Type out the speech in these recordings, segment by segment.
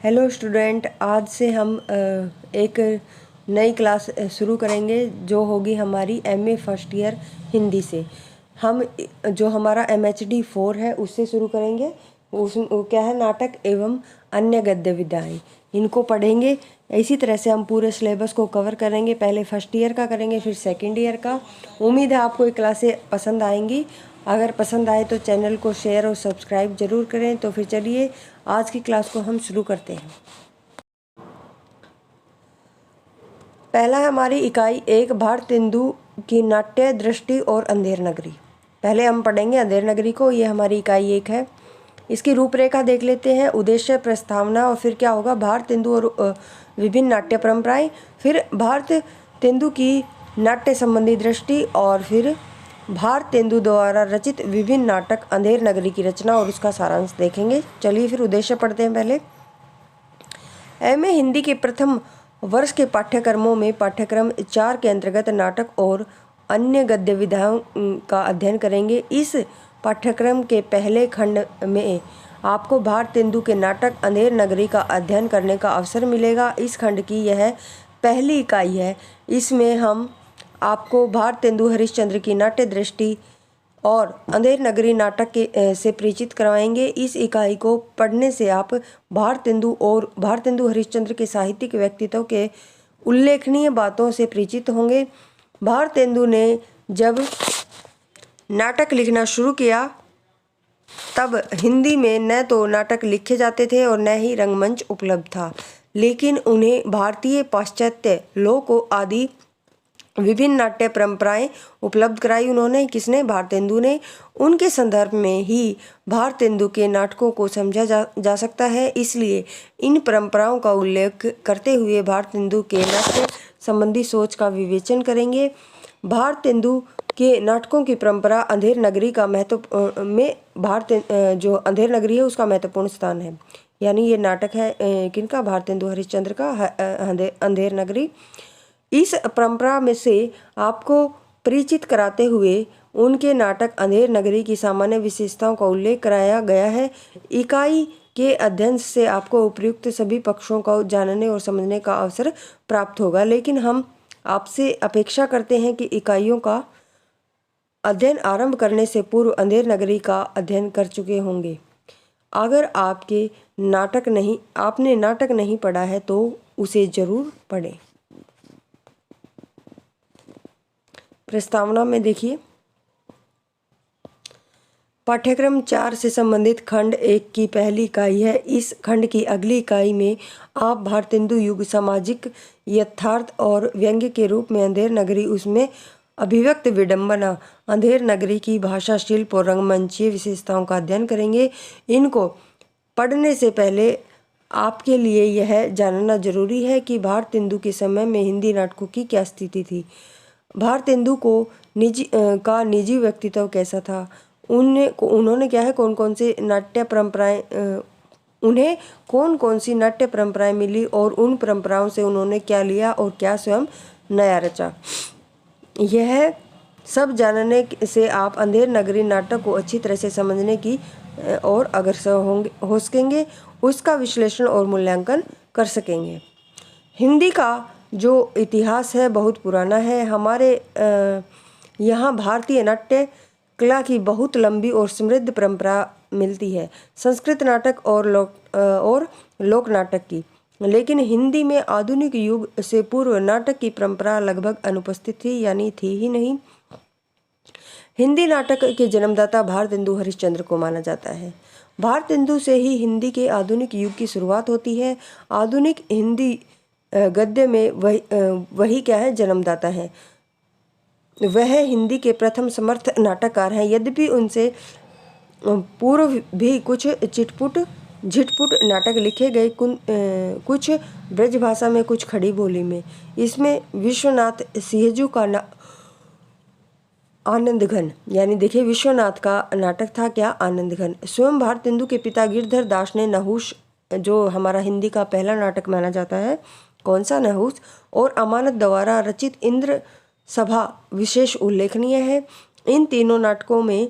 Hello student, आज से हम एक नई क्लास शुरू करेंगे जो होगी हमारी एमए फर्स्ट ईयर हिंदी से। हम जो हमारा MHD 4 है उससे शुरू करेंगे। वो क्या है, नाटक एवं अन्य गद्य विधाएँ, इनको पढ़ेंगे। इसी तरह से हम पूरे सिलेबस को कवर करेंगे। पहले फर्स्ट ईयर का करेंगे, फिर सेकंड ईयर का। उम्मीद है आपको ये क्लासें पसंद आएंगी। अगर पसंद आए तो चैनल को शेयर और सब्सक्राइब ज़रूर करें। तो फिर चलिए आज की क्लास को हम शुरू करते हैं। पहला है हमारी इकाई 1, भारतेंदु की नाट्य दृष्टि और अंधेर नगरी। पहले हम पढ़ेंगे अंधेर नगरी को। ये हमारी इकाई 1 है। इसकी रूपरेखा देख लेते हैं। उद्देश्य, प्रस्तावना, और फिर क्या होगा, भारतेंदु और विभिन्न नाट्य परंपराएं, फिर भारतेंदु की नाट्य संबंधी दृष्टि, और फिर भारतेंदु द्वारा रचित विभिन्न नाटक अंधेर नगरी की रचना और उसका सारांश देखेंगे। चलिए फिर उद्देश्य पढ़ते हैं। पहले एमए हिंदी के प्रथम वर्ष के पाठ्यक्रमों में पाठ्यक्रम 4 के अंतर्गत नाटक और अन्य गद्य विधाओं का अध्ययन करेंगे। इस पाठ्यक्रम के पहले खंड में आपको भारतेंदु के नाटक अंधेर नगरी का अध्ययन करने का अवसर मिलेगा। इस खंड की यह पहली इकाई है। इसमें हम आपको भारतेंदु हरिश्चंद्र की नाट्य दृष्टि और अंधेर नगरी नाटक के से परिचित करवाएंगे। इस इकाई को पढ़ने से आप भारतेंदु और भारतेंदु हरिश्चंद्र के साहित्यिक व्यक्तित्व के उल्लेखनीय बातों से परिचित होंगे। भारतेंदु ने जब नाटक लिखना शुरू किया तब हिंदी में न तो नाटक लिखे जाते थे और न ही रंगमंच उपलब्ध था, लेकिन उन्हें भारतीय, पाश्चात्य, लोक आदि विभिन्न नाट्य परंपराएं उपलब्ध कराई उन्होंने। किसने? भारतेंदु ने। उनके संदर्भ में ही भारतेंदु के नाटकों को समझा जा सकता है। इसलिए इन परंपराओं का उल्लेख करते हुए भारतेंदु के नाट्य संबंधी सोच का विवेचन करेंगे। भारतेंदु के नाटकों की परंपरा अंधेर नगरी का महत्व में जो अंधेर नगरी है उसका महत्वपूर्ण स्थान है। यानी ये नाटक है किनका? भारतेंदु हरिश्चंद्र का अंधेर नगरी। इस परंपरा में से आपको परिचित कराते हुए उनके नाटक अंधेर नगरी की सामान्य विशेषताओं का उल्लेख कराया गया है। इकाई के अध्ययन से आपको उपयुक्त सभी पक्षों को जानने और समझने का अवसर प्राप्त होगा, लेकिन हम आपसे अपेक्षा करते हैं कि इकाइयों का अध्ययन आरंभ करने से पूर्व अंधेर नगरी का अध्ययन कर चुके होंगे। अगर आपने नाटक नहीं पढ़ा है तो उसे जरूर पढ़ें। प्रस्तावना में देखिए, पाठ्यक्रम 4 से संबंधित खंड 1 की पहली इकाई है। इस खंड की अगली इकाई में आप भारतेंदु युग, सामाजिक यथार्थ और व्यंग्य के रूप में अंधेर नगरी, उसमें अभिव्यक्त विडंबना, अंधेर नगरी की भाषा, शिल्प और रंगमंचीय विशेषताओं का अध्ययन करेंगे। इनको पढ़ने से पहले आपके लिए यह जानना जरूरी है कि भारतेंदु के समय में हिंदी नाटकों की क्या स्थिति थी। भारतेंदु को निजी व्यक्तित्व कैसा था, उन्होंने क्या है, कौन कौन सी नाट्य परंपराएं मिली और उन परंपराओं से उन्होंने क्या लिया और क्या स्वयं नया रचा। यह सब जानने से आप अंधेर नगरी नाटक को अच्छी तरह से समझने की और अग्रसर हो सकेंगे, उसका विश्लेषण और मूल्यांकन कर सकेंगे। हिंदी का जो इतिहास है बहुत पुराना है। हमारे यहाँ भारतीय नाट्य कला की बहुत लंबी और समृद्ध परंपरा मिलती है, संस्कृत नाटक और लोक नाटक की। लेकिन हिंदी में आधुनिक युग से पूर्व नाटक की परंपरा लगभग अनुपस्थित थी, यानी थी ही नहीं। हिंदी नाटक के जन्मदाता भारतेंदु हरिश्चंद्र को माना जाता है। भारतेंदु से ही हिंदी के आधुनिक युग की शुरुआत होती है। आधुनिक हिंदी गद्य में वही क्या है, जन्मदाता है। वह हिंदी के प्रथम समर्थ नाटककार हैं। यद्यपि उनसे पूर्व भी कुछ झिटपुट नाटक लिखे गए, कुछ ब्रज भाषा में, कुछ खड़ी बोली में। इसमें विश्वनाथ सिहजू का आनंदघन, यानी देखिए विश्वनाथ का नाटक था क्या, आनंदघन। स्वयं भारतेंदु के पिता गिरधर दास ने नहुष, जो हमारा हिंदी का पहला नाटक माना जाता है, कौन सा, नहुष, और अमानत द्वारा रचित इंद्र सभा विशेष उल्लेखनीय है। इन तीनों नाटकों में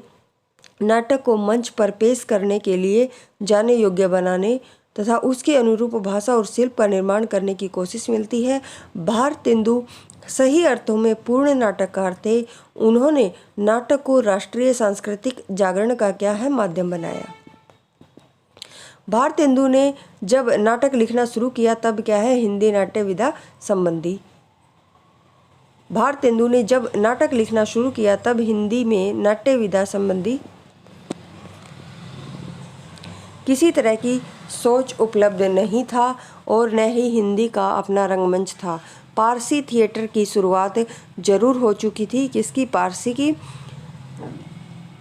नाटक को मंच पर पेश करने के लिए जाने योग्य बनाने तथा उसके अनुरूप भाषा और शिल्प का निर्माण करने की कोशिश मिलती है। भारतेंदु सही अर्थों में पूर्ण नाटककार थे। उन्होंने नाटक को राष्ट्रीय सांस्कृतिक जागरण का क्या है माध्यम बनाया। भारतेंदु ने जब नाटक लिखना शुरू किया तब क्या है हिंदी नाट्य विधा संबंधी। भारतेंदु ने जब नाटक लिखना शुरू किया तब हिंदी में नाट्य विधा संबंधी किसी तरह की सोच उपलब्ध नहीं था और न ही हिंदी का अपना रंगमंच था। पारसी थिएटर की शुरुआत जरूर हो चुकी थी, किसकी, पारसी की,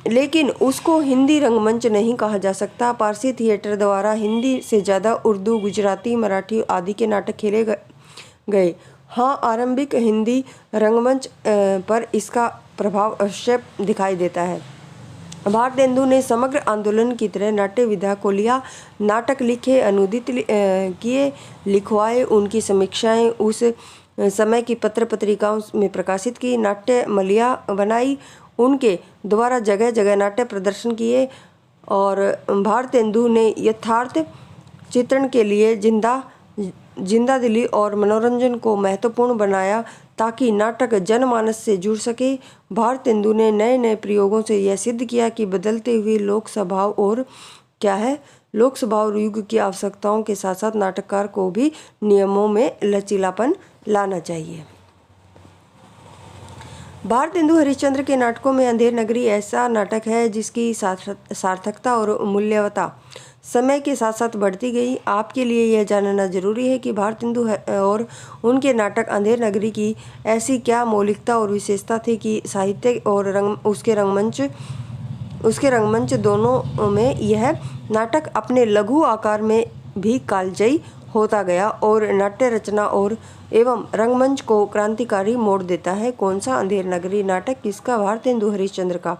लेकिन उसको हिंदी रंगमंच नहीं कहा जा सकता। पारसी थिएटर द्वारा हिंदी से ज़्यादा उर्दू, गुजराती, मराठी आदि के नाटक खेले गए। हाँ, आरंभिक हिंदी रंगमंच पर इसका प्रभाव अवश्य दिखाई देता है। भारतेंदु ने समग्र आंदोलन की तरह नाट्य विधा को लिया। नाटक लिखे, अनुदित किए, लिखवाए, उनकी समीक्षाएं उस समय की पत्र पत्रिकाओं में प्रकाशित की, नाट्य मलिया बनाई, उनके द्वारा जगह जगह नाट्य प्रदर्शन किए और भारतेंदु ने यथार्थ चित्रण के लिए जिंदा दिली और मनोरंजन को महत्वपूर्ण बनाया ताकि नाटक जनमानस से जुड़ सके। भारतेंदु ने नए नए प्रयोगों से यह सिद्ध किया कि बदलते हुए लोक स्वभाव और क्या है लोक स्वभाव युग की आवश्यकताओं के साथ साथ नाटककार को भी नियमों में लचीलापन लाना चाहिए। भारतेंदु हरिश्चंद्र के नाटकों में अंधेर नगरी ऐसा नाटक है जिसकी सार्थकता और मूल्यवता समय के साथ साथ बढ़ती गई। आपके लिए यह जानना जरूरी है कि भारतेंदु और उनके नाटक अंधेर नगरी की ऐसी क्या मौलिकता और विशेषता थी कि साहित्य और उसके रंगमंच दोनों में यह नाटक अपने लघु आकार में भी कालजयी होता गया और नाट्य रचना और एवं रंगमंच को क्रांतिकारी मोड़ देता है। कौन सा? अंधेर नगरी नाटक किसका? भारतेंदु हरिश्चंद्र का।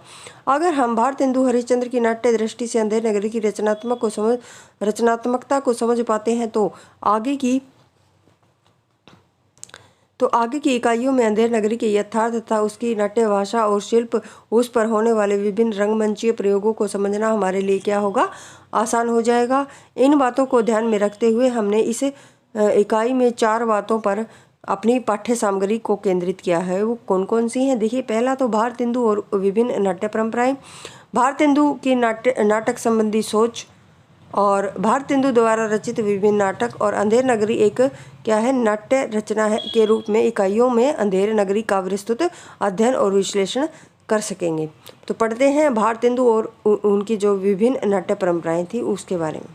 अगर हम भारतेंदु हरिश्चंद्र की नाट्य दृष्टि से अंधेर नगरी की रचनात्मकता को समझ पाते हैं तो आगे की इकाइयों में अंधेर नगरी के यथार्थ तथा उसकी नाट्य भाषा और शिल्प, उस पर होने वाले विभिन्न रंगमंचीय प्रयोगों को समझना हमारे लिए क्या होगा, आसान हो जाएगा। इन बातों को ध्यान में रखते हुए हमने इस इकाई में 4 बातों पर अपनी पाठ्य सामग्री को केंद्रित किया है। वो कौन कौन सी हैं? देखिए, पहला तो भारतेंदु और विभिन्न नाट्य परंपराएं, भारतेंदु की नाटक संबंधी सोच और भारतेंदु द्वारा रचित विभिन्न नाटक और अंधेर नगरी एक क्या है नाट्य रचना है के रूप में इकाइयों में अंधेर नगरी का विस्तृत अध्ययन और विश्लेषण कर सकेंगे। तो पढ़ते हैं भारतेंदु और उनकी जो विभिन्न नाट्य परंपराएं थी उसके बारे में।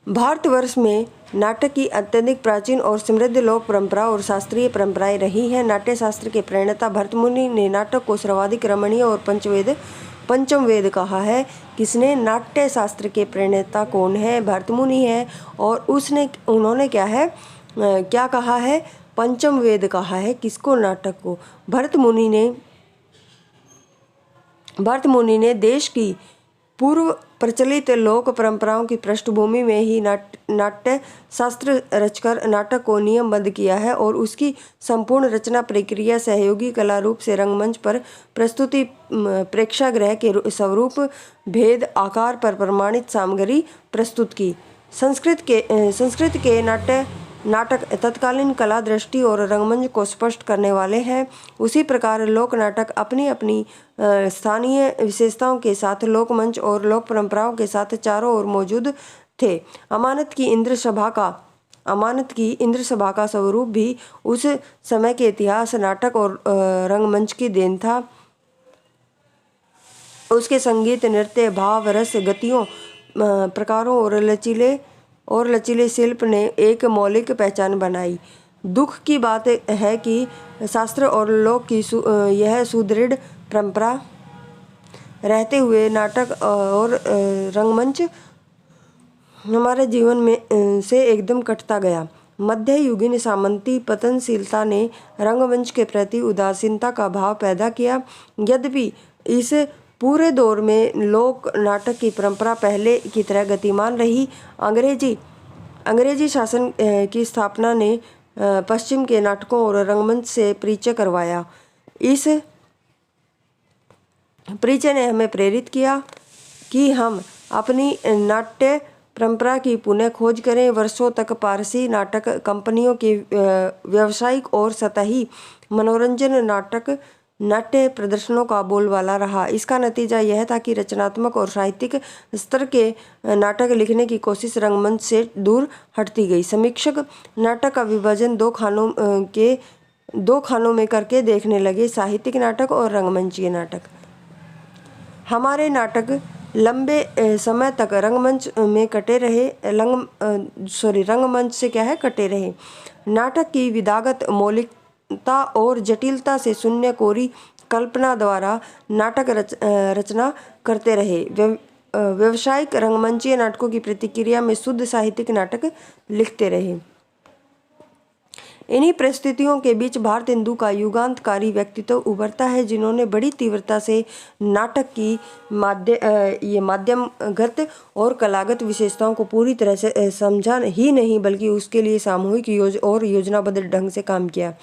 भारतवर्ष में नाटक की अत्यधिक प्राचीन और समृद्ध लोक परंपरा और शास्त्रीय परंपराएं रही हैं। नाट्य शास्त्र के प्रणेता भरतमुनि ने नाटक को सर्वाधिक रमणीय और पंचम वेद कहा है। किसने? नाट्य शास्त्र के प्रणेता कौन है? भरतमुनि है और उन्होंने क्या कहा है? पंचम वेद कहा है। किसको? नाटक को। भरतमुनि ने देश की पूर्व प्रचलित लोक परंपराओं की पृष्ठभूमि में ही नाट्य शास्त्र रचकर नाटक को नियमबद्ध किया है और उसकी संपूर्ण रचना प्रक्रिया सहयोगी कला रूप से रंगमंच पर प्रस्तुति प्रेक्षागृह के स्वरूप भेद आकार पर प्रमाणित सामग्री प्रस्तुत की। संस्कृत के नाटक तत्कालीन कला दृष्टि और रंगमंच को स्पष्ट करने वाले हैं। उसी प्रकार लोक नाटक अपनी अपनी स्थानीय विशेषताओं के साथ लोकमंच और लोक परंपराओं के साथ चारों ओर मौजूद थे। अमानत की इंद्र सभा का स्वरूप भी उस समय के इतिहास, नाटक और रंगमंच की देन था। उसके संगीत, नृत्य, भाव, रस, गतियों, प्रकारों और लचीले शिल्प ने एक मौलिक पहचान बनाई। दुख की बात है कि शास्त्र और लोक की यह सुदृढ़ परंपरा रहते हुए नाटक और रंगमंच हमारे जीवन में से एकदम कटता गया। मध्ययुगीन सामंती पतनशीलता ने रंगमंच के प्रति उदासीनता का भाव पैदा किया। यद्यपि इस पूरे दौर में लोक नाटक की परंपरा पहले की तरह गतिमान रही। अंग्रेजी शासन की स्थापना ने पश्चिम के नाटकों और रंगमंच से परिचय करवाया। इस परिचय ने हमें प्रेरित किया कि हम अपनी नाट्य परंपरा की पुनः खोज करें। वर्षों तक पारसी नाटक कंपनियों के व्यावसायिक और सतही मनोरंजन नाट्य प्रदर्शनों का बोलबाला रहा। इसका नतीजा यह था कि रचनात्मक और साहित्यिक स्तर के नाटक लिखने की कोशिश रंगमंच से दूर हटती गई। समीक्षक नाटक का विभाजन दो खानों में करके देखने लगे, साहित्यिक नाटक और रंगमंचीय नाटक। हमारे नाटक लंबे समय तक रंगमंच से कटे रहे। नाटक की विधागत मौलिकता और जटिलता से शून्य कोरी कल्पना द्वारा नाटक रचना करते रहे। व्यावसायिक रंगमंचीय नाटकों की प्रतिक्रिया में शुद्ध साहित्यिक नाटक लिखते रहे। इन्हीं परिस्थितियों के बीच भारतेंदु का युगांतकारी व्यक्तित्व उभरता है, जिन्होंने बड़ी तीव्रता से नाटक की माध्यमगत और कलागत विशेषताओं को पूरी तरह से समझा ही नहीं, बल्कि उसके लिए सामूहिक और योजनाबद्ध ढंग से काम किया।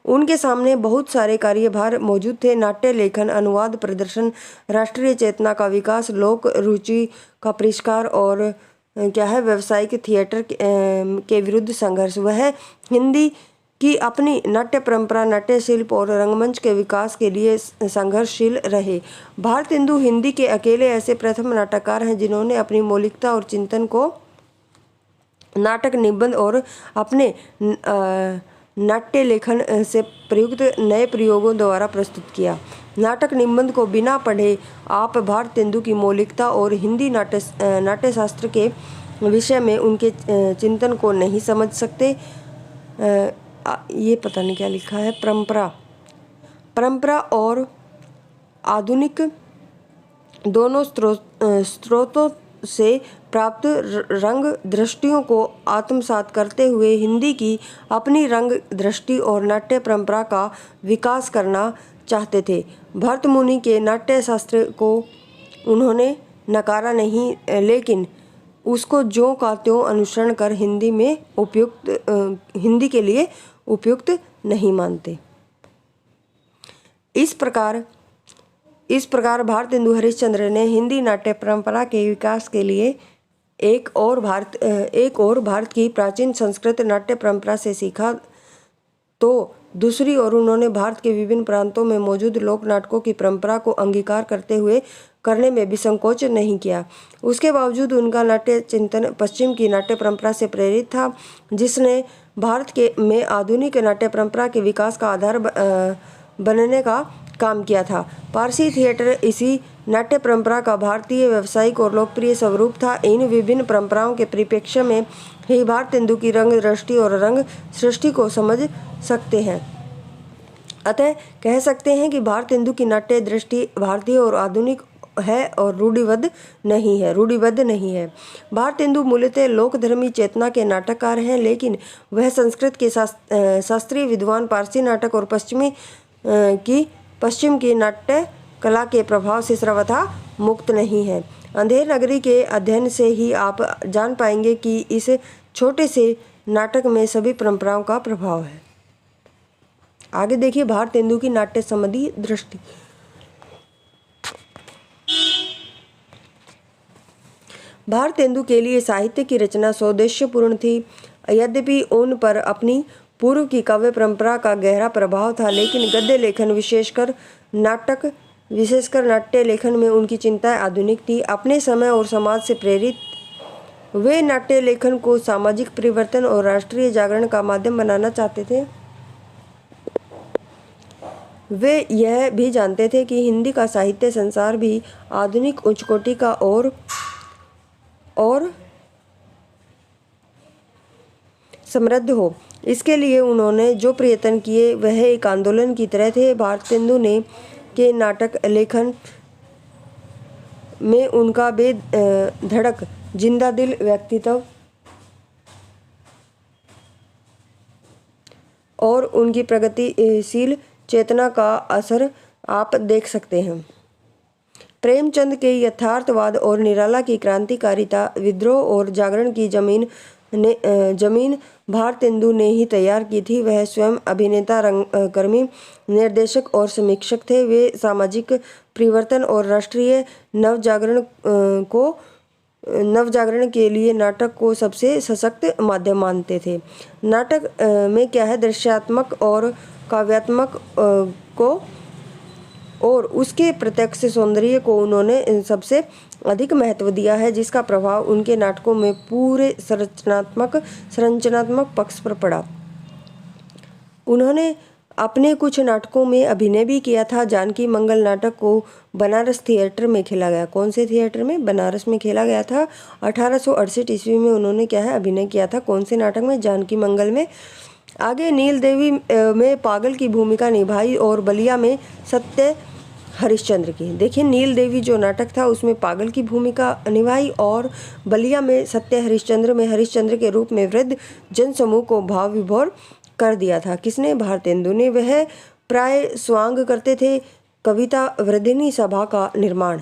उनके सामने बहुत सारे कार्यभार मौजूद थे: नाट्य लेखन, अनुवाद, प्रदर्शन, राष्ट्रीय चेतना का विकास, लोक रुचि का परिष्कार और व्यावसायिक थिएटर के विरुद्ध संघर्ष। वह हिंदी की अपनी नाट्य परंपरा, नाट्य शिल्प और रंगमंच के विकास के लिए संघर्षशील रहे। भारतेंदु हिंदी के अकेले ऐसे प्रथम नाटककार हैं जिन्होंने अपनी मौलिकता और चिंतन को नाटक, निबंध और अपने नाट्य लेखन से प्रयुक्त नए प्रयोगों द्वारा प्रस्तुत किया। नाटक निबंध को बिना पढ़े आप भारतेंदु की मौलिकता और हिंदी नाट्य शास्त्र के विषय में उनके चिंतन को नहीं समझ सकते। ये पता नहीं क्या लिखा है। परंपरा और आधुनिक दोनों स्रोतों से प्राप्त रंग दृष्टियों को आत्मसात करते हुए हिंदी की अपनी रंग दृष्टि और नाट्य परंपरा का विकास करना चाहते थे। भरत मुनि के नाट्य शास्त्र को उन्होंने नकारा नहीं, लेकिन उसको ज्यों का त्यों अनुसरण कर हिंदी के लिए उपयुक्त नहीं मानते। इस प्रकार भारतेंदु हरिश्चंद्र ने हिंदी नाट्य परंपरा के विकास के लिए एक और भारत की प्राचीन संस्कृत नाट्य परंपरा से सीखा, तो दूसरी ओर उन्होंने भारत के विभिन्न प्रांतों में मौजूद लोक नाटकों की परंपरा को अंगीकार करने में भी संकोच नहीं किया। उसके बावजूद उनका नाट्य चिंतन पश्चिम की नाट्य परंपरा से प्रेरित था, जिसने भारत में आधुनिक नाट्य परंपरा के विकास का आधार बनने का काम किया था। पारसी थिएटर इसी नाट्य परंपरा का भारतीय व्यावसायिक और लोकप्रिय स्वरूप था। इन विभिन्न परंपराओं के परिप्रेक्ष्य में ही भारतेंदु की रंग दृष्टि और रंग सृष्टि को समझ सकते हैं। अतः कह सकते हैं कि भारतेंदु की नाट्य दृष्टि भारतीय और आधुनिक है और रूढ़िबद्ध नहीं है। भारतेंदु मूलतः लोकधर्मी चेतना के नाटककार हैं, लेकिन वह संस्कृत के शास्त्रीय विद्वान, पारसी नाटक और पश्चिम की नाट्य कला के प्रभाव से सर्वथा मुक्त नहीं है। अंधेर नगरी के अध्ययन से ही आप जान पाएंगे कि इस छोटे से नाटक में सभी परंपराओं का प्रभाव है। आगे देखिए भारतेंदु की नाट्य संबंधी दृष्टि। भारतेंदु के लिए साहित्य की रचना सौदेश्यपूर्ण थी। यद्यपि उन पर अपनी पूर्व की काव्य परंपरा का गहरा प्रभाव था, लेकिन गद्य लेखन विशेषकर नाट्य लेखन में उनकी चिंताएं आधुनिक थी। अपने समय और समाज से प्रेरित वे नाट्य लेखन को सामाजिक परिवर्तन और राष्ट्रीय जागरण का माध्यम बनाना चाहते थे। वे यह भी जानते थे कि हिंदी का साहित्य संसार भी आधुनिक उच्च कोटि का और समृद्ध हो। इसके लिए उन्होंने जो प्रयत्न किए वह एक आंदोलन की तरह थे। भारतेंदु के नाटक लेखन में उनका बेधड़क जिंदा दिल व्यक्तित्व और उनकी प्रगतिशील चेतना का असर आप देख सकते हैं। प्रेमचंद के यथार्थवाद और निराला की क्रांतिकारिता, विद्रोह और जागरण की जमीन भारतेंदु ने ही तैयार की थी। वह स्वयं अभिनेता, रंगकर्मी, निर्देशक और समीक्षक थे। वे सामाजिक परिवर्तन और राष्ट्रीय नवजागरण को नवजागरण के लिए नाटक को सबसे सशक्त माध्यम मानते थे। नाटक में क्या है, दृश्यात्मक और काव्यात्मक को और उसके प्रत्यक्ष सौंदर्य को उन्होंने सबसे अधिक महत्व दिया है, जिसका प्रभाव उनके नाटकों में पूरे संरचनात्मक पक्ष पर पड़ा। उन्होंने अपने कुछ नाटकों में अभिनय भी किया था। जानकी मंगल नाटक को बनारस थिएटर में खेला गया। कौन से थिएटर में? बनारस में खेला गया था। 1868 ईस्वी में उन्होंने क्या है, अभिनय किया था। कौन से नाटक में? जानकी मंगल में। आगे नील देवी में पागल की भूमिका निभाई और बलिया में सत्य हरिश्चंद्र की। देखिए, नील देवी जो नाटक था उसमें पागल की भूमिका निभाई और बलिया में सत्य हरिश्चंद्र में हरिश्चंद्र के रूप में वृद्ध जनसमूह को भाव विभोर कर दिया था। किसने? भारतेंदु ने। वह प्राय स्वांग करते थे। कविता वृद्धिनी सभा का निर्माण,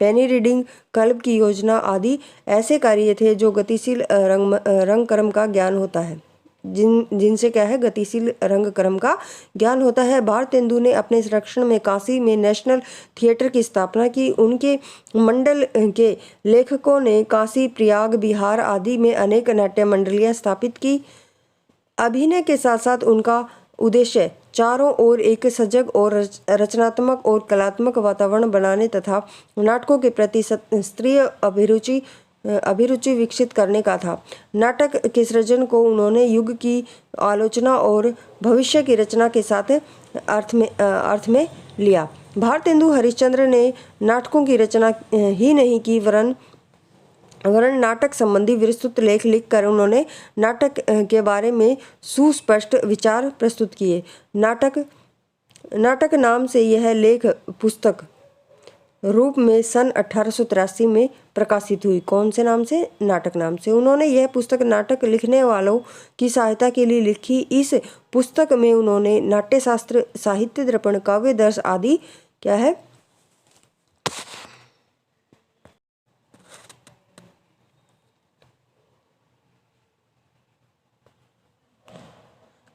पेनी रीडिंग, कल्प की योजना आदि ऐसे कार्य थे जो गतिशील रंग क्रम का ज्ञान होता है, जिनसे क्या है, गतिशील रंग क्रम का ज्ञान होता है। भारतेंदु ने अपने संरक्षण में काशी में नेशनल थिएटर की स्थापना की। उनके मंडल के लेखकों ने काशी, प्रयाग, बिहार आदि में अनेक नाट्य मंडलियां स्थापित की। अभिनय के साथ साथ उनका उद्देश्य चारों ओर एक सजग और रचनात्मक और कलात्मक वातावरण बनाने तथा नाटकों के प्रति स्त्रीय अभिरुचि विकसित करने का था। नाटक के सृजन को उन्होंने युग की आलोचना और भविष्य की रचना के साथ अर्थ में लिया। भारतेंदु हरिश्चंद्र ने नाटकों की रचना ही नहीं की, वरन नाटक संबंधी विस्तृत लेख लिखकर उन्होंने नाटक के बारे में सुस्पष्ट विचार प्रस्तुत किए। नाटक नाम से यह लेख पुस्तक रूप में सन 1883 में प्रकाशित हुई। कौन से नाम से? नाटक नाम से। उन्होंने यह पुस्तक नाटक लिखने वालों की सहायता के लिए लिखी। इस पुस्तक में उन्होंने नाट्यशास्त्र, साहित्य दर्पण, काव्य दर्श आदि क्या है,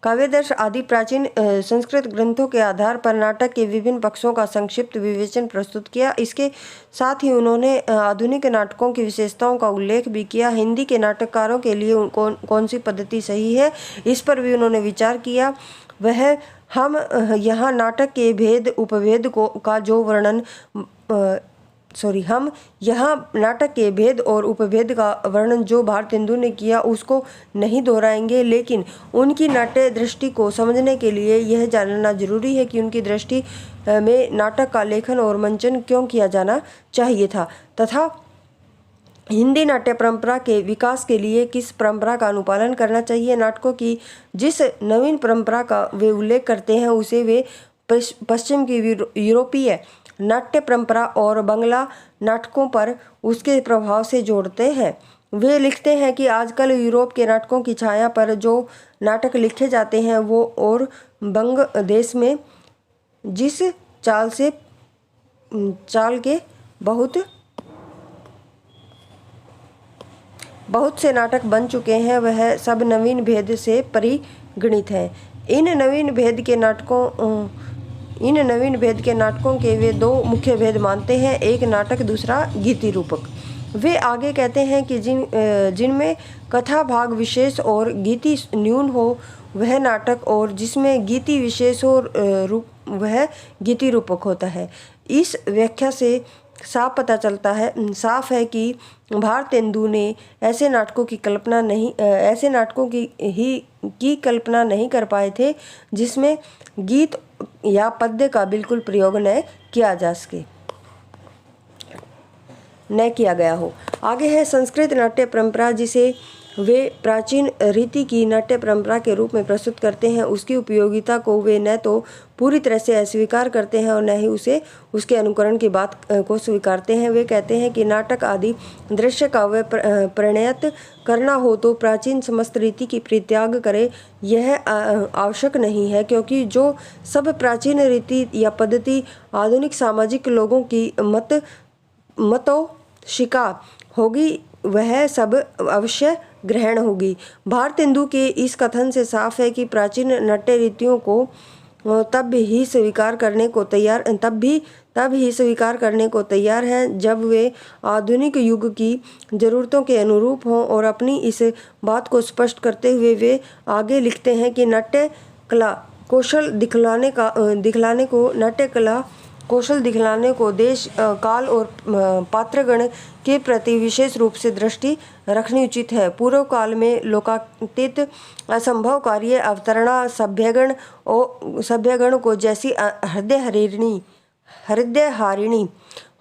काव्यदर्श आदि प्राचीन संस्कृत ग्रंथों के आधार पर नाटक के विभिन्न पक्षों का संक्षिप्त विवेचन प्रस्तुत किया। इसके साथ ही उन्होंने आधुनिक नाटकों की विशेषताओं का उल्लेख भी किया। हिंदी के नाटककारों के लिए कौन सी पद्धति सही है, इस पर भी उन्होंने विचार किया। हम यहाँ नाटक के भेद उपभेद का जो वर्णन हम यहाँ नाटक के भेद और उपभेद का वर्णन जो भारतेंदु ने किया उसको नहीं दोहराएंगे, लेकिन उनकी नाट्य दृष्टि को समझने के लिए यह जानना जरूरी है कि उनकी दृष्टि में नाटक का लेखन और मंचन क्यों किया जाना चाहिए था तथा हिंदी नाट्य परंपरा के विकास के लिए किस परंपरा का अनुपालन करना चाहिए। नाटकों की जिस नवीन परंपरा का वे उल्लेख करते हैं उसे वे पश्चिम की यूरोपीय नाट्य परंपरा और बंगला नाटकों पर उसके प्रभाव से जोड़ते हैं। वे लिखते हैं कि आजकल यूरोप के नाटकों की छाया पर जो नाटक लिखे जाते हैं वो और बंग देश में जिस चाल के बहुत से नाटक बन चुके हैं, वह सब नवीन भेद से परिगणित हैं। इन नवीन भेद के नाटकों के वे दो मुख्य भेद मानते हैं, एक नाटक, दूसरा गीति रूपक। वे आगे कहते हैं कि जिनमें कथा भाग विशेष और गीति न्यून हो वह नाटक, और जिसमें गीति विशेष हो वह गीति रूपक होता है। इस व्याख्या से साफ है कि भारतेंदु ने ऐसे नाटकों की कल्पना नहीं कर पाए थे जिसमें गीत या पद्य का बिल्कुल प्रयोग न किया गया हो। आगे है संस्कृत नाट्य परंपरा, जिसे वे प्राचीन रीति की नाट्य परंपरा के रूप में प्रस्तुत करते हैं। उसकी उपयोगिता को वे न तो पूरी तरह से अस्वीकार करते हैं और न ही उसके अनुकरण की बात को स्वीकारते हैं। वे कहते हैं कि नाटक आदि दृश्य काव्य प्रणयत करना हो तो प्राचीन समस्त रीति की परित्याग करे। यह आवश्यक नहीं है, क्योंकि जो सब प्राचीन रीति या पद्धति आधुनिक सामाजिक लोगों की मतों शिका होगी वह सब अवश्य ग्रहण होगी। भारतेंदु के इस कथन से साफ है कि प्राचीन नाट्य रीतियों को तब ही स्वीकार करने को तैयार हैं जब वे आधुनिक युग की ज़रूरतों के अनुरूप हों। और अपनी इस बात को स्पष्ट करते हुए वे आगे लिखते हैं कि नाट्य कला कौशल दिखलाने को देश, काल और पात्रगण के प्रति विशेष रूप से दृष्टि रखनी उचित है। पूर्व काल में लोकातीत असंभव कार्य अवतरणा सभ्यगण को जैसी हृदयहारिणी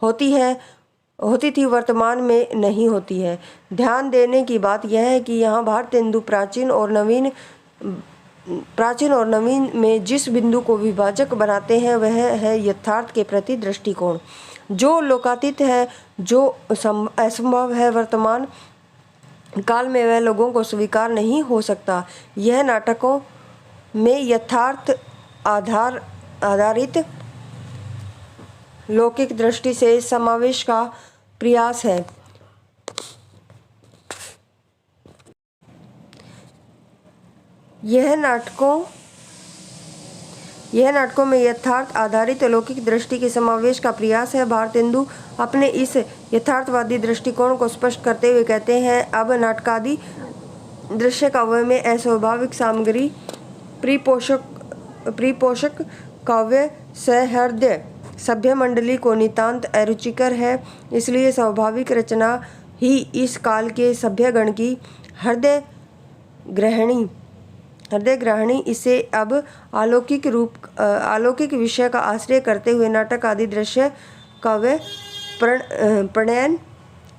होती थी, वर्तमान में नहीं होती है। ध्यान देने की बात यह है कि यहाँ भारतेंदु प्राचीन और नवीन में जिस बिंदु को विभाजक बनाते हैं वह है यथार्थ के प्रति दृष्टिकोण। जो लोकातीत है, जो असंभव है, वर्तमान काल में वह लोगों को स्वीकार नहीं हो सकता। यह नाटकों में यथार्थ आधारित लौकिक दृष्टि से समावेश का प्रयास है। यह नाटकों में यथार्थ आधारित अलौकिक दृष्टि के समावेश का प्रयास है। भारतेंदु अपने इस यथार्थवादी दृष्टिकोण को स्पष्ट करते हुए कहते हैं, अब नाटकादि दृश्य काव्य में अस्वाभाविक सामग्री, परिपोषक काव्य सहृदय सभ्य मंडली को नितांत अरुचिकर है। इसलिए स्वाभाविक रचना ही इस काल के सभ्यगण की हृदय ग्रहणी इसे अब अलौकिक विषय का आश्रय करते हुए नाटक आदि दृश्य काव्य प्रणयन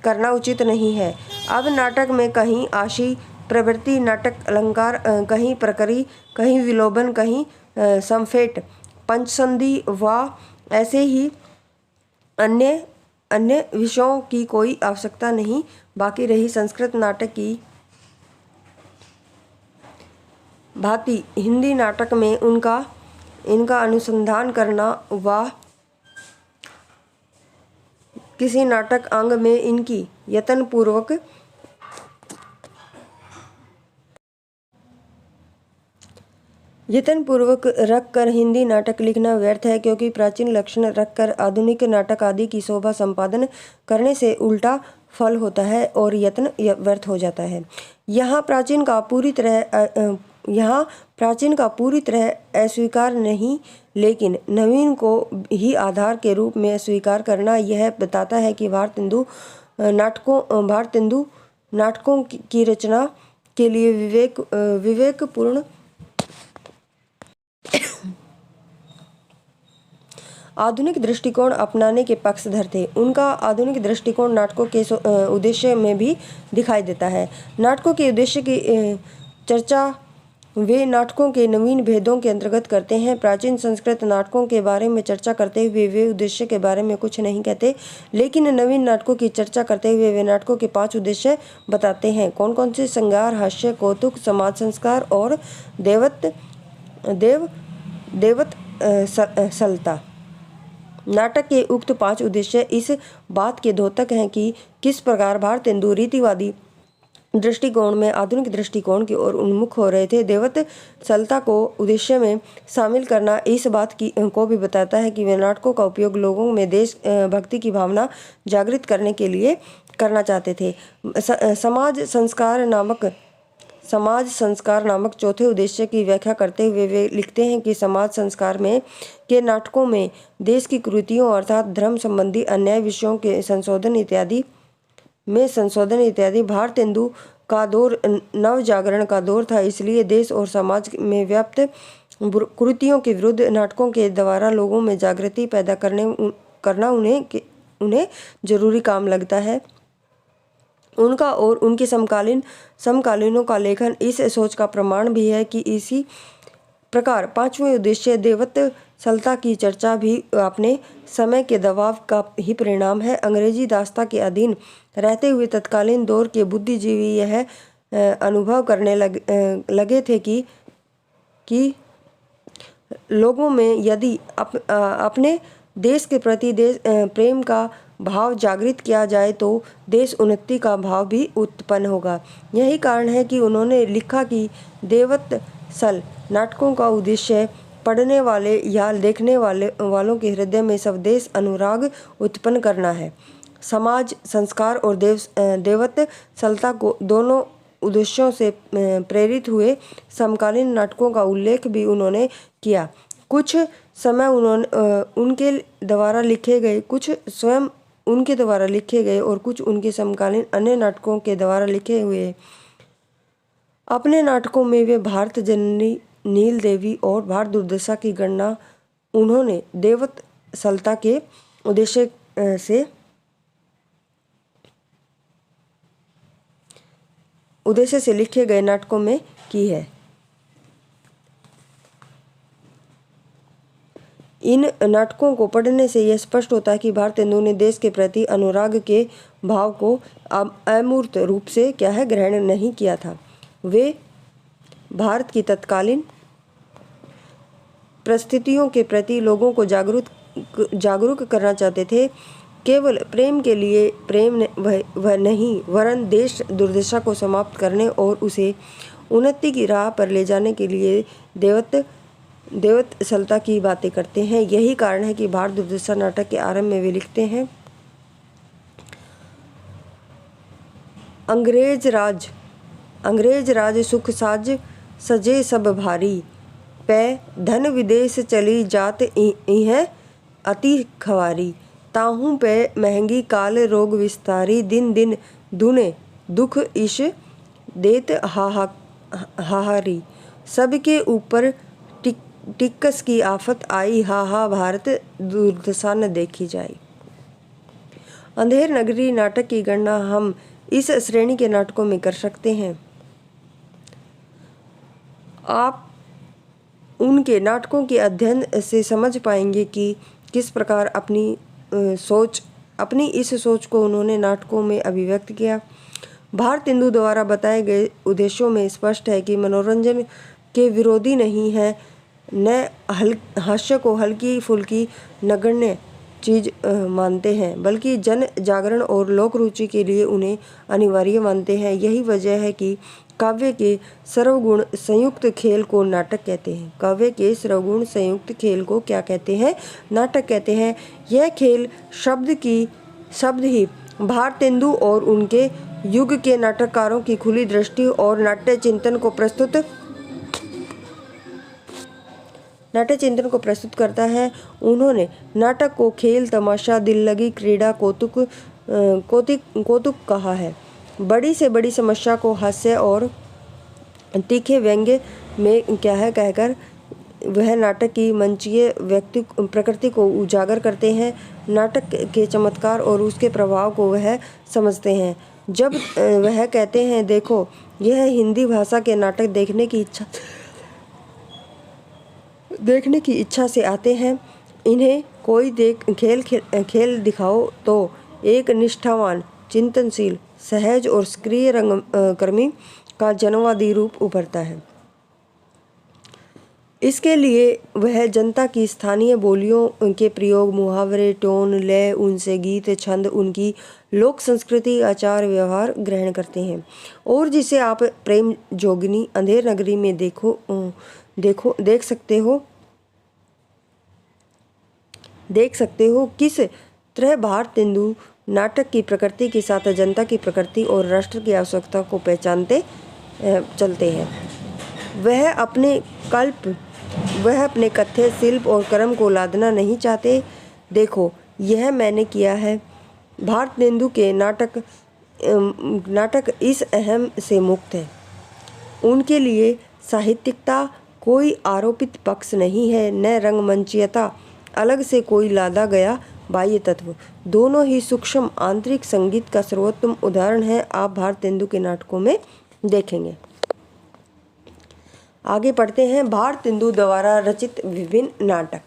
करना उचित नहीं है। अब नाटक में कहीं आशी प्रवृत्ति, नाटक अलंकार, कहीं प्रकरी, कहीं विलोभन, कहीं संफेट, पंचसंधि व ऐसे ही अन्य विषयों की कोई आवश्यकता नहीं बाकी रही। संस्कृत नाटक की भांति हिंदी नाटक में इनका अनुसंधान करना व किसी नाटक अंग में इनकी यत्नपूर्वक रख कर हिंदी नाटक लिखना व्यर्थ है, क्योंकि प्राचीन लक्षण रखकर आधुनिक नाटक आदि की शोभा संपादन करने से उल्टा फल होता है और यत्न व्यर्थ हो जाता है। यहाँ प्राचीन का पूरी तरह अस्वीकार नहीं, लेकिन नवीन को ही आधार के रूप में स्वीकार करना यह बताता है कि भारतेंदु नाटकों की रचना के लिए विवेकपूर्ण आधुनिक दृष्टिकोण अपनाने के पक्षधर थे। उनका आधुनिक दृष्टिकोण नाटकों के उद्देश्य में भी दिखाई देता है। नाटकों के उद्देश्य की चर्चा वे नाटकों के नवीन भेदों के अंतर्गत करते हैं। प्राचीन संस्कृत नाटकों के बारे में चर्चा करते हुए वे उद्देश्य के बारे में कुछ नहीं कहते, लेकिन नवीन नाटकों की चर्चा करते हुए वे नाटकों के 5 उद्देश्य बताते हैं। कौन कौन से? श्रृंगार, हास्य, कौतुक, समाज संस्कार और देवत्सलता। नाटक के उक्त 5 उद्देश्य इस बात के द्योतक हैं कि किस प्रकार भारतेंदु रीतिवादी दृष्टिकोण में आधुनिक दृष्टिकोण की ओर उन्मुख हो रहे थे। देवत्सलता को उद्देश्य में शामिल करना इस बात को भी बताता है कि वे नाटकों का उपयोग लोगों में देश भक्ति की भावना जागृत करने के लिए करना चाहते थे। समाज संस्कार नामक चौथे उद्देश्य की व्याख्या करते हुए वे लिखते हैं कि समाज संस्कार के नाटकों में देश की कुरीतियों अर्थात धर्म संबंधी अन्याय विषयों के संशोधन इत्यादि। भारतेंदु का दौर नव जागरण का दौर था, इसलिए देश और समाज में व्याप्त कुरीतियों के विरुद्ध नाटकों के द्वारा लोगों में जागृति पैदा करना उन्हें जरूरी काम लगता है। उनका और उनके समकालीनों का लेखन इस सोच का प्रमाण भी है कि इसी प्रकार 5वें उद्देश्य देवत्सलता की चर्चा भी अपने समय के दबाव का ही परिणाम है। अंग्रेजी दास्ता के अधीन रहते हुए तत्कालीन दौर के बुद्धिजीवी यह अनुभव करने लगे थे कि लोगों में यदि अपने देश के प्रति प्रेम का भाव जागृत किया जाए तो देश उन्नति का भाव भी उत्पन्न होगा। यही कारण है कि उन्होंने लिखा कि देवत्सल नाटकों का उद्देश्य पढ़ने वाले या देखने वालों के हृदय में स्वदेश अनुराग उत्पन्न करना है। समाज संस्कार और देवत्सलता को दोनों उद्देश्यों से प्रेरित हुए समकालीन नाटकों का उल्लेख भी उन्होंने किया। कुछ समय उनके द्वारा लिखे गए, कुछ स्वयं उनके द्वारा लिखे गए और कुछ उनके समकालीन अन्य नाटकों के द्वारा लिखे हुए। अपने नाटकों में वे भारत जननी, नील देवी और भारत दुर्दशा की गणना उन्होंने देवत्सलता के उद्देश्य से लिखे गए नाटकों में की है। इन नाटकों को पढ़ने से यह स्पष्ट होता है कि भारतेंदु ने देश के प्रति अनुराग के भाव को अमूर्त रूप से ग्रहण नहीं किया था। वे भारत की तत्कालीन परिस्थितियों के प्रति लोगों को जागरूक करना चाहते थे। केवल प्रेम के लिए प्रेम वह नहीं, वरन देश दुर्दशा को समाप्त करने और उसे उन्नति की राह पर ले जाने के लिए देवत्सलता की बातें करते हैं। यही कारण है कि भारत दुर्दशा नाटक के आरंभ में वे लिखते हैं, अंग्रेज राज सुख साज सजे सब भारी, पै धन विदेश चली जात इह अति खवारी, ताहू पे महंगी काल रोग विस्तारी, दिन दिन दुने दुख इश देत हाहारी, सबके ऊपर टिक्कस की आफत आई, हा भारत दुर्दशा न देखी जाई। अंधेर नगरी नाटक की गणना हम इस श्रेणी के नाटकों में कर सकते हैं। आप उनके नाटकों के अध्ययन से समझ पाएंगे कि किस प्रकार अपनी इस सोच को उन्होंने नाटकों में अभिव्यक्त किया। भारतेंदु द्वारा बताए गए उद्देश्यों में स्पष्ट है कि मनोरंजन के विरोधी नहीं है, न हास्य को हल्की फुल्की नगण्य चीज मानते हैं, बल्कि जन जागरण और लोक रुचि के लिए उन्हें अनिवार्य मानते हैं। यही वजह है कि काव्य के सर्वगुण संयुक्त खेल को नाटक कहते हैं। काव्य के सर्वगुण संयुक्त खेल को क्या कहते हैं? नाटक कहते हैं। यह खेल शब्द ही भारतेंदु और उनके युग के नाटककारों की खुली दृष्टि और नाट्य चिंतन को प्रस्तुत करता है। उन्होंने नाटक को खेल, तमाशा, दिल लगी क्रीड़ा, कौतुक कहा है। बड़ी से बड़ी समस्या को हास्य और तीखे व्यंग्य में कहकर वह नाटक की मंचीय प्रकृति को उजागर करते हैं। नाटक के चमत्कार और उसके प्रभाव को वह समझते हैं। जब वह कहते हैं, देखो यह हिंदी भाषा के नाटक देखने की इच्छा से आते हैं, इन्हें कोई खेल दिखाओ तो एक निष्ठावान, चिंतनशील, सहज और सक्रिय रंगकर्मी का जनवादी रूप उभरता है। इसके लिए वह जनता की स्थानीय बोलियों के प्रयोग, मुहावरे, टोन, लय, उनसे गीत, छंद, उनकी लोक संस्कृति, आचार व्यवहार ग्रहण करते हैं। और जिसे आप प्रेम जोगिनी अंधेर नगरी में देख सकते हो किस तरह भारतेंदु नाटक की प्रकृति के साथ जनता की प्रकृति और राष्ट्र की आवश्यकता को पहचानते चलते हैं। वह अपने कथ्य, शिल्प और कर्म को लादना नहीं चाहते। देखो यह मैंने किया है। भारतेंदु के नाटक इस अहम से मुक्त है। उनके लिए साहित्यिकता कोई आरोपित पक्ष नहीं है, न रंगमंचीयता अलग से कोई लादा गया बाह्य तत्व। दोनों ही सूक्ष्म आंतरिक संगीत का सर्वोत्तम उदाहरण है। आप भारतेंदु के नाटकों में देखेंगे। आगे पढ़ते हैं भारतेंदु द्वारा रचित विभिन्न नाटक।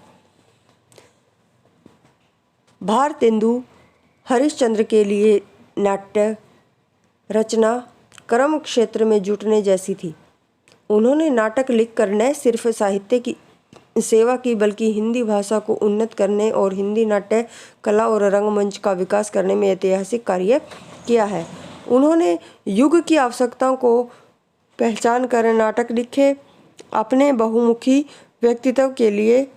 भारतेंदु हरिश्चंद्र के लिए नाट्य रचना कर्म क्षेत्र में जुटने जैसी थी। उन्होंने नाटक लिखकर न सिर्फ साहित्य की सेवा की, बल्कि हिंदी भाषा को उन्नत करने और हिंदी नाट्य कला और रंगमंच का विकास करने में ऐतिहासिक कार्य किया है। उन्होंने युग की आवश्यकताओं को पहचान कर नाटक लिखे। अपने बहुमुखी व्यक्तित्व के लिए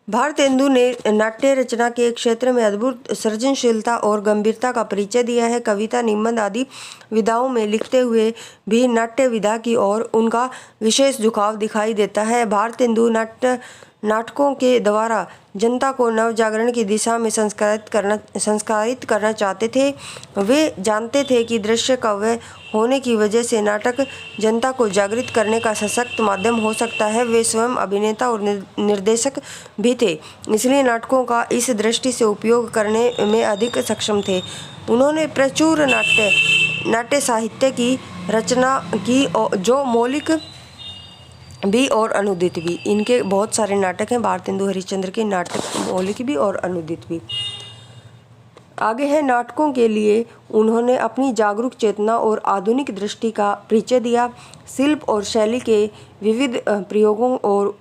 भारतेंदु ने नाट्य रचना के क्षेत्र में अद्भुत सृजनशीलता और गंभीरता का परिचय दिया है। कविता, निबंध आदि विधाओं में लिखते हुए भी नाट्य विधा की ओर उनका विशेष झुकाव दिखाई देता है। भारतेंदु नाटकों के द्वारा जनता को नवजागरण की दिशा में संस्कारित करना चाहते थे। वे जानते थे कि दृश्य काव्य होने की वजह से नाटक जनता को जागृत करने का सशक्त माध्यम हो सकता है। वे स्वयं अभिनेता और निर्देशक भी थे, इसलिए नाटकों का इस दृष्टि से उपयोग करने में अधिक सक्षम थे। उन्होंने प्रचुर नाट्य साहित्य की रचना की जो मौलिक भी और अनुदित भी। इनके बहुत सारे नाटक हैं भारतेंदु हरिश्चंद्र के, नाटक मौलिक भी और अनुदित भी। आगे है नाटकों के लिए उन्होंने अपनी जागरूक चेतना और आधुनिक दृष्टि का परिचय दिया। शिल्प और शैली के विविध प्रयोगों और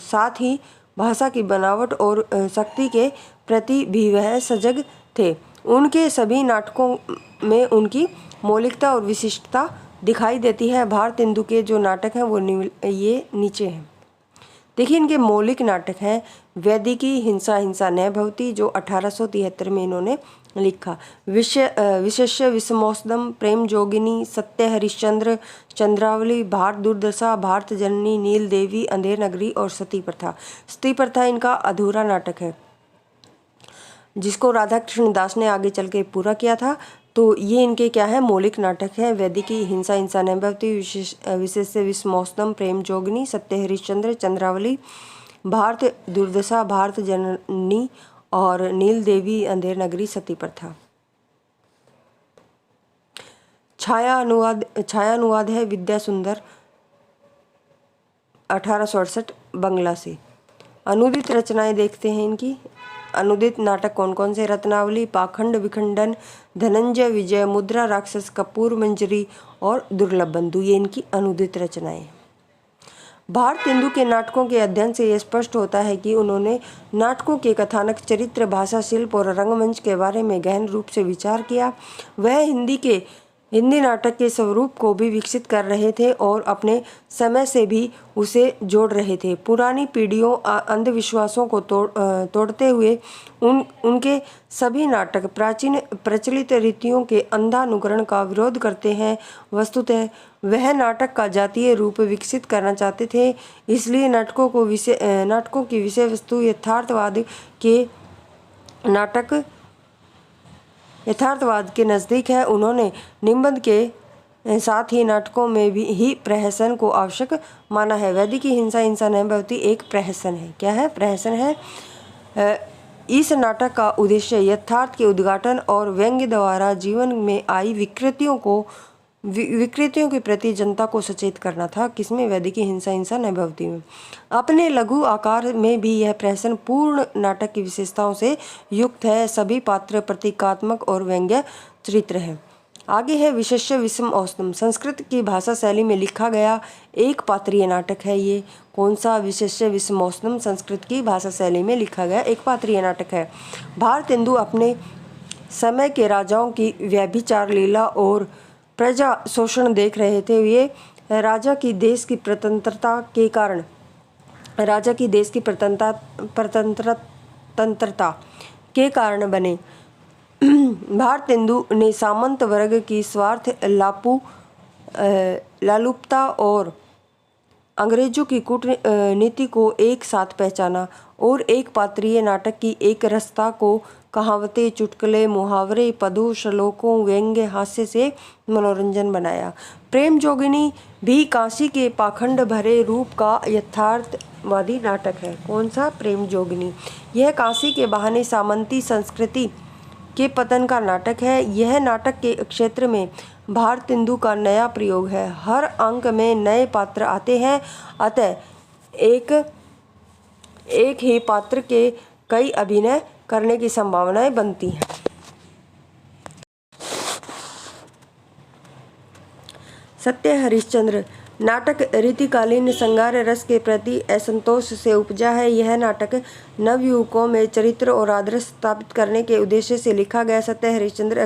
साथ ही भाषा की बनावट और शक्ति के प्रति भी वह सजग थे। उनके सभी नाटकों में उनकी मौलिकता और विशिष्टता दिखाई देती है। भारतेंदु के जो नाटक हैं वो ये नीचे हैं। देखिए, इनके मौलिक नाटक हैं वैदिकी, हिंसा हिंसा न भवति, जो 1873 में इन्होंने लिखा। विशेष्य विषमोत्सव, प्रेम जोगिनी, सत्य हरिश्चंद्र, चंद्रावली, भारत दुर्दशा, भारत जननी, नील देवी, अंधेर नगरी और सती प्रथा। सती प्रथा इनका अधूरा नाटक है जिसको राधा कृष्ण दास ने आगे चल के पूरा किया था। तो ये इनके क्या है, मौलिक नाटक है। वैदिकी, हिंसा हिंसा न भवति, विशेष्य विषमोत्सव, प्रेम जोगिनी, सत्य हरिश्चंद्र, चंद्रावली, भारत दुर्दशा, भारत जननी और नील देवी, अंधेर नगरी, सती प्रथा। छाया अनुवाद है विद्या सुंदर, 1868 बंगला से। अनुदित रचनाएं देखते हैं इनकी। अनुदित नाटक कौन कौन से? रत्नावली, पाखंड विखंडन, धनंजय विजय, मुद्रा राक्षस, कपूर मंजरी और दुर्लभ बंधु। ये इनकी अनुदित रचनाएं। भारतेंदु के नाटकों के अध्ययन से यह स्पष्ट होता है कि उन्होंने नाटकों के कथानक, चरित्र, भाषा, शिल्प और रंगमंच के बारे में गहन रूप से विचार किया। वह हिंदी नाटक के स्वरूप को भी विकसित कर रहे थे और अपने समय से भी उसे जोड़ रहे थे। पुरानी पीढ़ियों अंधविश्वासों को तोड़ते हुए उनके सभी नाटक प्राचीन प्रचलित रीतियों के अंधानुकरण का विरोध करते हैं। वस्तुतः वह नाटक का जातीय रूप विकसित करना चाहते थे, इसलिए नाटकों की विषय वस्तु यथार्थवाद के नज़दीक है। उन्होंने निबंध के साथ ही नाटकों में भी ही प्रहसन को आवश्यक माना है। वैदिकी, हिंसा हिंसा न भवति एक प्रहसन है। क्या है? प्रहसन है। इस नाटक का उद्देश्य यथार्थ के उद्घाटन और व्यंग्य द्वारा जीवन में आई विकृतियों के प्रति जनता को सचेत करना था। किसमें? वैदिकी, हिंसा हिंसा न भवति में। अपने लघु आकार में भी यह प्रहसन पूर्ण नाटक की विशेषताओं से युक्त है। सभी पात्र प्रतीकात्मक और व्यंग्य चरित्र हैं। आगे है विशेष्य विषम औसतम, संस्कृत की भाषा शैली में लिखा गया एक पात्रीय नाटक है। ये कौन सा? विशेष्य विषम औसतम, संस्कृत की भाषा शैली में लिखा गया एक पात्रीय नाटक है। भारतेंदु अपने समय के राजाओं की व्यभिचार लीला और प्रजा शोषण देख रहे थे। ये राजा की देश की प्रतंत्रता के कारण बने। भारतेंदु ने सामंत वर्ग की स्वार्थ लालुपता और अंग्रेजों की कूटनीति को एक साथ पहचाना और एक पात्रीय नाटक की एक रसता को कहावतें, चुटकुले, मुहावरे, पदों, श्लोकों, व्यंग्य, हास्य से मनोरंजन बनाया। प्रेम जोगिनी भी काशी के पाखंड भरे रूप का यथार्थवादी नाटक है। कौन सा? प्रेम जोगिनी। यह काशी के बहाने सामंती संस्कृति के पतन का नाटक है। यह नाटक के क्षेत्र में भारतेंदु का नया प्रयोग है। हर अंक में नए पात्र आते हैं, अतः एक ही पात्र के कई अभिनय करने की संभावनाएं बनती हैं। सत्य हरिश्चंद्र नाटक रीतिकालीन श्रृंगार रस के प्रति असंतोष से उपजा है। यह नाटक नवयुवकों में चरित्र और आदर्श स्थापित करने के उद्देश्य से लिखा गया। सत्य हरिश्चंद्र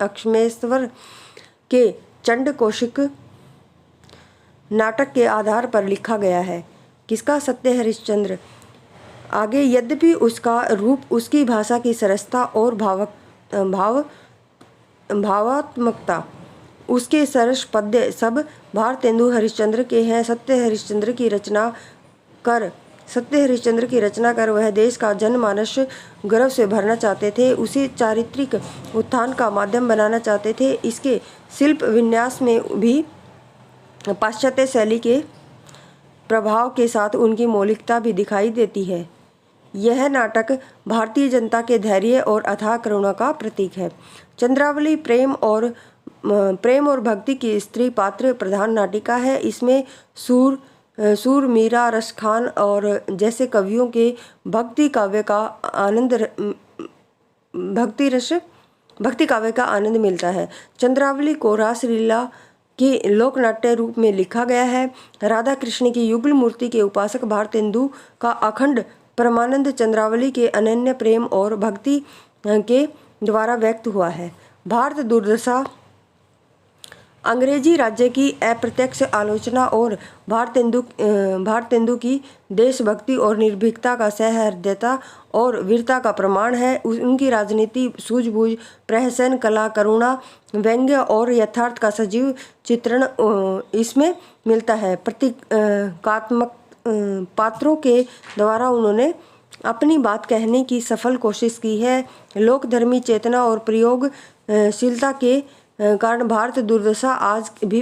अक्षमेश्वर के चंड कौशिक नाटक के आधार पर लिखा गया है। किसका? सत्य हरिश्चंद्र। आगे, यद्यपि उसका रूप, उसकी भाषा की सरसता और भावात्मकता, उसके सरस पद्य सब भारतेंदु हरिश्चंद्र के हैं। सत्य हरिश्चंद्र की रचना कर वह देश का जनमानस गर्व से भरना चाहते थे, उसे चारित्रिक उत्थान का माध्यम बनाना चाहते थे। इसके शिल्प विन्यास में भी पाश्चात्य शैली के प्रभाव के साथ उनकी मौलिकता भी दिखाई देती है। यह नाटक भारतीय जनता के धैर्य और अथाह करुणा का प्रतीक है। चंद्रावली प्रेम और भक्ति की स्त्री पात्र प्रधान नाटिका है। इसमें सूर मीरा, रसखान और जैसे कवियों के भक्ति काव्य का आनंद मिलता है। चंद्रावली को रासलीला के लोकनाट्य रूप में लिखा गया है। राधा कृष्ण की युगल मूर्ति के उपासक भारतेंदु का अखंड परमानंद चंद्रावली के अनन्य प्रेम और भक्ति के द्वारा व्यक्त हुआ है। भारत दुर्दशा अंग्रेजी राज्य की अप्रत्यक्ष आलोचना और भारतेंदु की देशभक्ति और निर्भीकता का सहृदयता और वीरता का प्रमाण है। उनकी राजनीति, सूझबूझ, प्रहसन कला, करुणा, व्यंग्य और यथार्थ का सजीव चित्रण इसमें मिलता है। प्रतीकात्मक पात्रों के द्वारा उन्होंने अपनी बात कहने की सफल कोशिश की है। लोकधर्मी चेतना और प्रयोगशीलता के कारण भारत दुर्दशा आज भी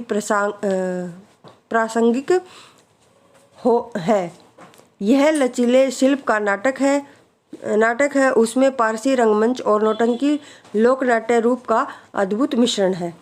प्रासंगिक है। यह लचीले शिल्प का नाटक है। उसमें पारसी रंगमंच और नौटंकी लोकनाट्य रूप का अद्भुत मिश्रण है।